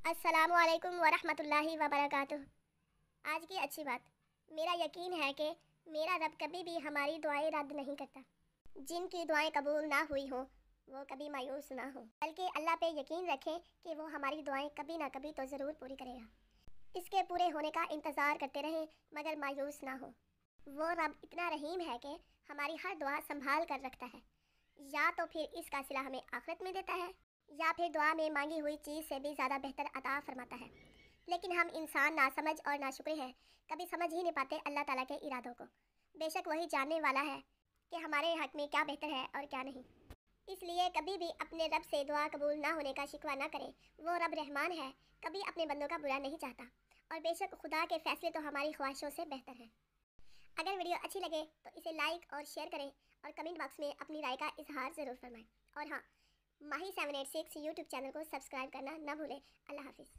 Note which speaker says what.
Speaker 1: अस्सलामुअलैकुम वरहमतुल्लाहि वबरकातुह। आज की अच्छी बात, मेरा यकीन है कि मेरा रब कभी भी हमारी दुआएं रद्द नहीं करता। जिनकी दुआएं कबूल ना हुई हो वो कभी मायूस ना हो, बल्कि अल्लाह पे यकीन रखें कि वो हमारी दुआएं कभी ना कभी तो ज़रूर पूरी करेगा। इसके पूरे होने का इंतज़ार करते रहें मगर मायूस ना हो। वो रब इतना रहीम है कि हमारी हर दुआ संभाल कर रखता है। या तो फिर इसका सिला हमें आखिरत में देता है या फिर दुआ में मांगी हुई चीज़ से भी ज़्यादा बेहतर अता फरमाता है। लेकिन हम इंसान नासमझ और नाशुक्र हैं, कभी समझ ही नहीं पाते अल्लाह ताला के इरादों को। बेशक वही जानने वाला है कि हमारे हक़ में क्या बेहतर है और क्या नहीं। इसलिए कभी भी अपने रब से दुआ कबूल ना होने का शिकवा ना करें। वो रब रहमान है, कभी अपने बंदों का बुरा नहीं चाहता, और बेशक खुदा के फ़ैसले तो हमारी ख्वाहिशों से बेहतर हैं। अगर वीडियो अच्छी लगे तो इसे लाइक और शेयर करें और कमेंट बॉक्स में अपनी राय का इजहार ज़रूर फरमाएं। और हाँ, माही 786 यूट्यूब चैनल को सब्सक्राइब करना ना भूलें। अल्लाह हाफिज़।